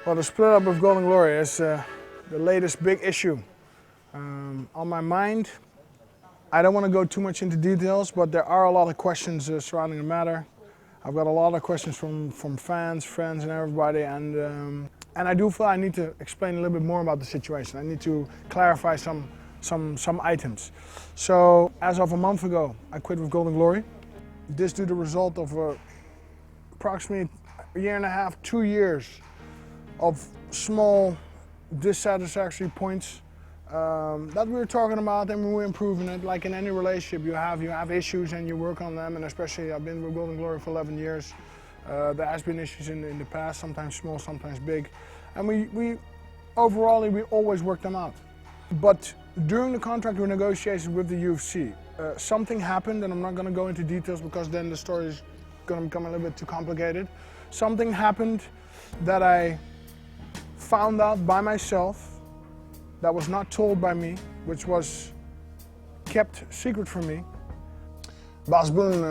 Well, the split up of Golden Glory is the latest big issue on my mind. I don't want to go too much into details, but there are a lot of questions surrounding the matter. I've got a lot of questions from fans, friends, and everybody, and I do feel I need to explain a little bit more about the situation. I need to clarify some items. So, as of a month ago, I quit with Golden Glory. This due to the result of approximately a year and a half, 2 years of small dissatisfactory points that we were talking about, and we were improving it. Like in any relationship, you have issues and you work on them. And especially, I've been with Golden Glory for 11 years. There has been issues in the past, sometimes small, sometimes big, and we overall we always work them out. But during the contract renegotiation with the UFC, something happened, and I'm not going to go into details because then the story is going to become a little bit too complicated. Something happened that I found out by myself, that was not told by me, which was kept secret from me. Bas Boon,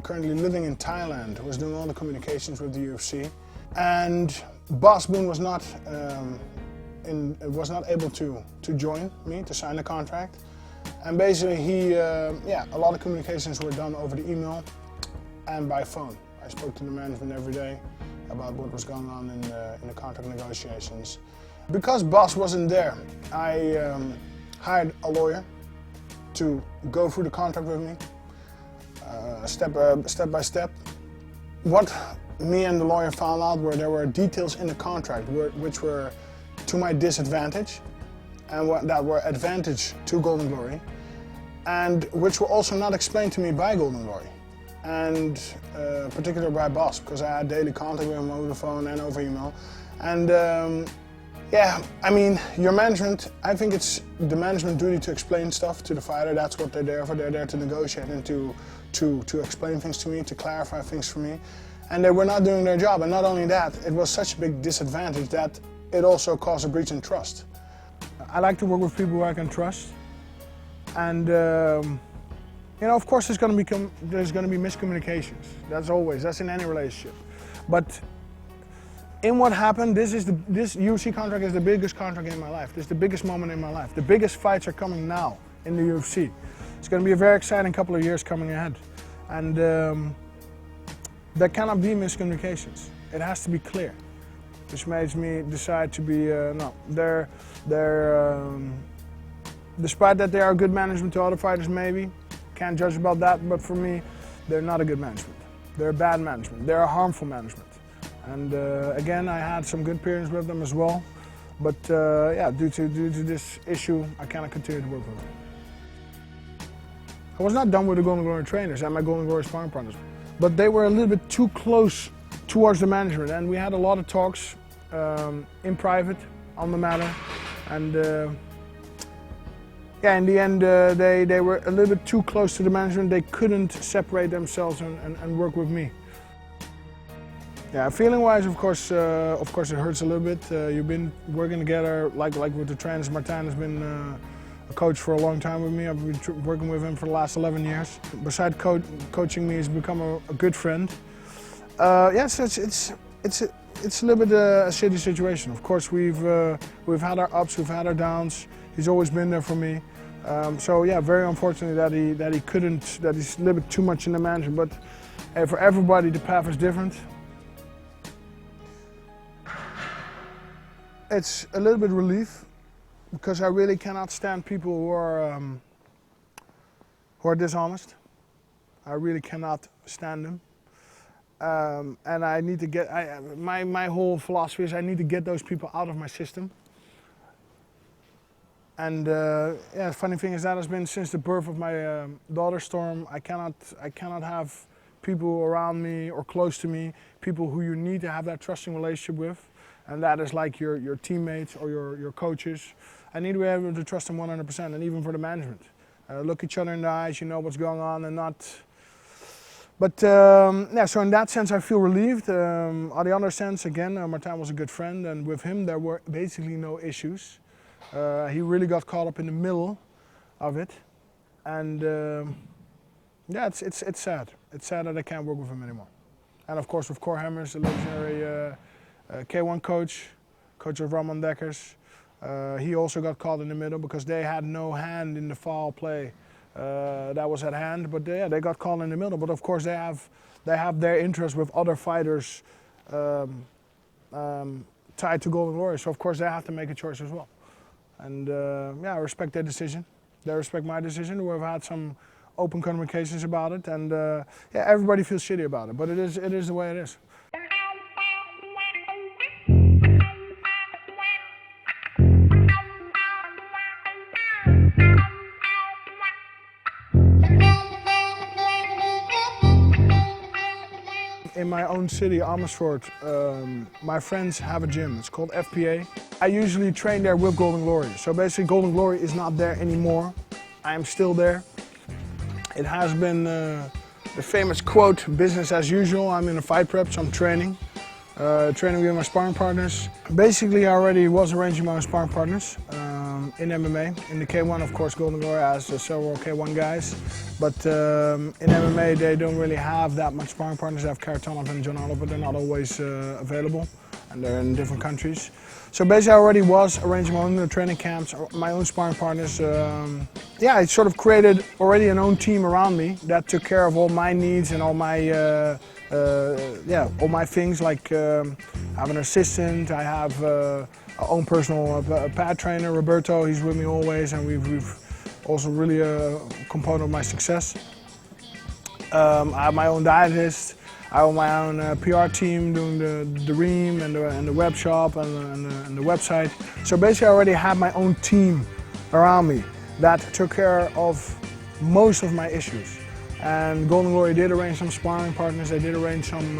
currently living in Thailand, was doing all the communications with the UFC, and Bas Boon was not able to join me to sign the contract. And basically, a lot of communications were done over the email and by phone. I spoke to the management every day about what was going on in the contract negotiations. Because Bas wasn't there, I hired a lawyer to go through the contract with me, step by step. What me and the lawyer found out were there were details in the contract which were to my disadvantage and that were advantage to Golden Glory, and which were also not explained to me by Golden Glory, and particularly by Bas, because I had daily contact with him over the phone and over email. And I mean, your management, I think it's the management duty to explain stuff to the fighter. That's what they're there for. They're there to negotiate and to explain things to me, to clarify things for me. And they were not doing their job. And not only that, it was such a big disadvantage that it also caused a breach in trust. I like to work with people who I can trust. And you know, of course, there's going to be miscommunications. That's in any relationship. But in what happened, this UFC contract is the biggest contract in my life. This is the biggest moment in my life. The biggest fights are coming now in the UFC. It's going to be a very exciting couple of years coming ahead. And there cannot be miscommunications. It has to be clear. Which makes me decide to be, despite that they are good management to other fighters maybe, can't judge about that, but for me, they're not a good management. They're bad management. They're a harmful management. And again, I had some good periods with them as well. But due to this issue, I cannot continue to work with them. I was not done with the Golden Glory trainers and my Golden Glory sparring partners, but they were a little bit too close towards the management, and we had a lot of talks in private on the matter. And in the end, they were a little bit too close to the management. They couldn't separate themselves and work with me. Yeah, feeling-wise, of course, it hurts a little bit. You've been working together, like with the trainers. Martijn has been a coach for a long time with me. I've been working with him for the last 11 years. Besides coaching me, he's become a good friend. Yes, it's a little bit a shitty situation. Of course, we've had our ups, we've had our downs. He's always been there for me. So yeah, very unfortunate that he's a little bit too much in the management. But for everybody, the path is different. It's a little bit relief because I really cannot stand people who are dishonest. I really cannot stand them. And I need to get, my whole philosophy is I need to get those people out of my system. And the funny thing is that has been since the birth of my daughter Storm. I cannot have people around me or close to me, people who you need to have that trusting relationship with. And that is like your teammates or your coaches. I need to be able to trust them 100%, and even for the management. Look each other in the eyes, you know what's going on and not. But so in that sense I feel relieved. On the other sense, again, Martijn was a good friend, and with him there were basically no issues. He really got caught up in the middle of it. And it's sad. It's sad that I can't work with him anymore. And of course with Cor Hammers, the legendary K1 coach, coach of Ramon Dekkers. He also got caught in the middle because they had no hand in the foul play that was at hand. But they got caught in the middle. But of course they have their interest with other fighters tied to Golden Glory. So of course they have to make a choice as well. And I respect their decision. They respect my decision. We've had some open communications about it, and everybody feels shitty about it. But it is the way it is. In my own city, Amersfoort, my friends have a gym. It's called FPA. I usually train there with Golden Glory. So basically Golden Glory is not there anymore. I am still there. It has been the famous quote, business as usual. I'm in a fight prep, so I'm training with my sparring partners. Basically, I already was arranging my sparring partners in MMA. In the K1, of course, Golden Glory has several K1 guys. But in MMA, they don't really have that much sparring partners. They have Karatanov and John Oliver, but they're not always available, and they're in different countries. So basically, I already was arranging my own training camps, my own sparring partners. I sort of created already an own team around me that took care of all my needs and all my all my things, like I have an assistant, I have our own personal pad trainer, Roberto. He's with me always, and we've also really a component of my success. I have my own dietist. I have my own PR team doing the Reem and the web shop and the website. So basically I already had my own team around me that took care of most of my issues. And Golden Glory did arrange some sparring partners, they did arrange some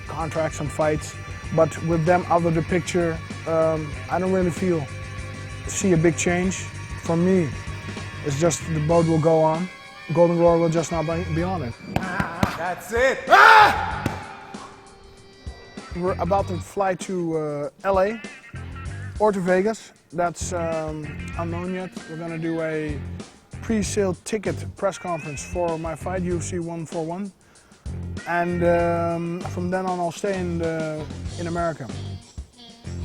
contracts, some fights. But with them out of the picture, I don't really see a big change. For me, it's just the boat will go on. Golden Glory will just not be on it. That's it. Ah! We're about to fly to LA or to Vegas. That's unknown yet. We're gonna do a pre-sale ticket press conference for my fight, UFC 141. And from then on, I'll stay in America.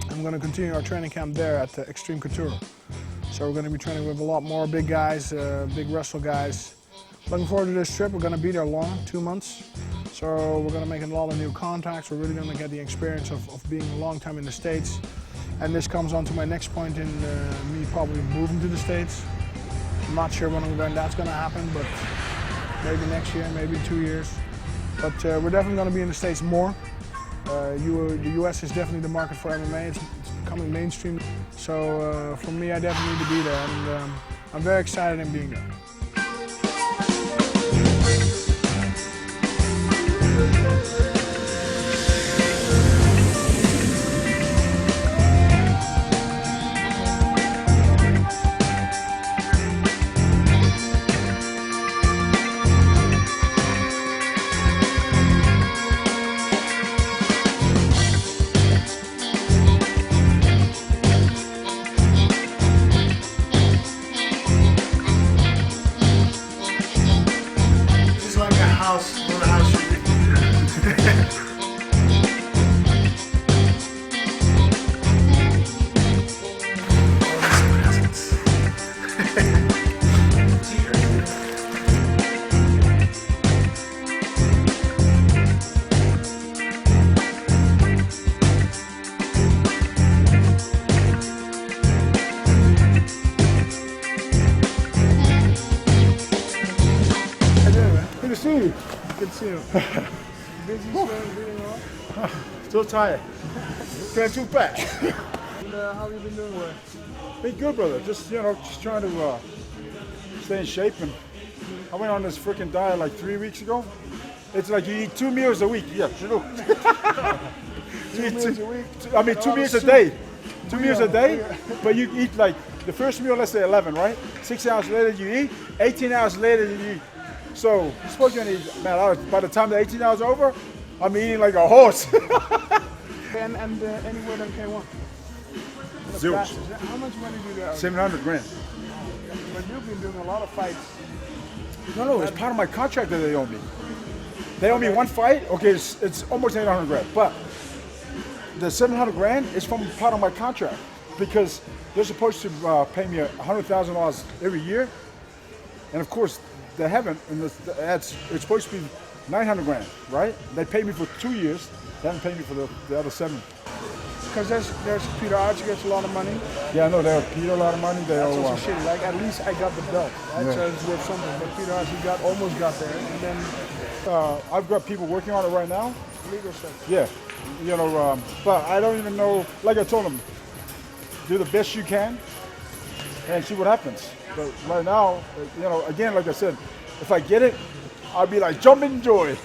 I'm gonna continue our training camp there at Extreme Couture. So we're going to be training with a lot more big guys, big wrestle guys. Looking forward to this trip. We're going to be there long, 2 months. So we're going to make a lot of new contacts. We're really going to get the experience of being a long time in the States. And this comes on to my next point in me probably moving to the States. I'm not sure when that's going to happen, but maybe next year, maybe 2 years. But we're definitely going to be in the States more. The US is definitely the market for MMA. It's becoming mainstream. So for me, I definitely need to be there, and I'm very excited in being there. Good to see you. Busy, beating off? Still tired. Can't too fast. And how have you been doing? Been good, brother. Just trying to stay in shape. And I went on this freaking diet like 3 weeks ago. It's like you eat 2 meals a week. Yeah, you know. 2 meals a week? I mean, 2 meals a day. 2 meals a day, but you eat like the first meal, let's say 11, right? 6 hours later you eat, 18 hours later you eat. So you're supposed to eat, man, by the time the 18 hours are over, I'm eating like a horse. and anywhere than K1? Zero. How much money do you have? 700 grand. But you've been doing a lot of fights. No, it's part of my contract that they owe me. They owe me one fight, okay, it's almost 800 grand. But the 700 grand is from part of my contract because they're supposed to pay me $100,000 every year, and of course they haven't. And it's supposed to be 900 grand, right? They paid me for 2 years. They haven't paid me for the other 7. Because there's Peter Archie gets a lot of money. Yeah, I know they owe Peter a lot of money. That's also shitty. Like at least I got the belt, right? Yeah. So it's worth something. But Peter Archie almost got there, and then I've got people working on it right now. legal stuff. Yeah, you know, but I don't even know. Like I told them, do the best you can and see what happens. But right now, you know, again, like I said, if I get it, I'll be like jumping in joy.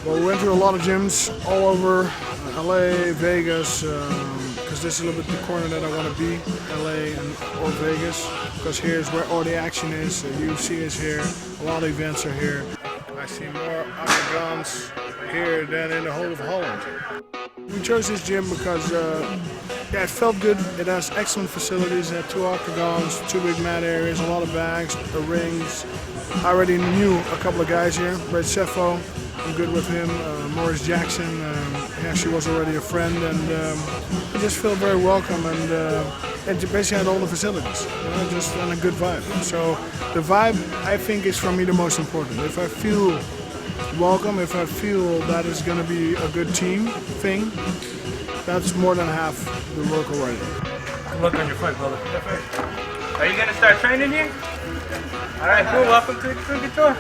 Well, we went to a lot of gyms all over LA, Vegas, because this is a little bit the corner that I want to be, LA or Vegas, because here's where all the action is. The UFC is here, a lot of events are here. I see more octagons here than in the whole of Holland. We chose this gym because yeah, it felt good. It has excellent facilities. It had 2 octagons, 2 big mat areas, a lot of bags, the rings. I already knew a couple of guys here. Brett Sheffo, I'm good with him. Morris Jackson, he actually was already a friend, and I just feel very welcome, and basically had all the facilities, you know, just on a good vibe. So the vibe, I think, is for me the most important. If I feel welcome, if I feel that it's going to be a good team thing, that's more than half the work already. Good luck on your fight, brother. Are you going to start training here? All right, cool. Welcome to the Cougar Tour.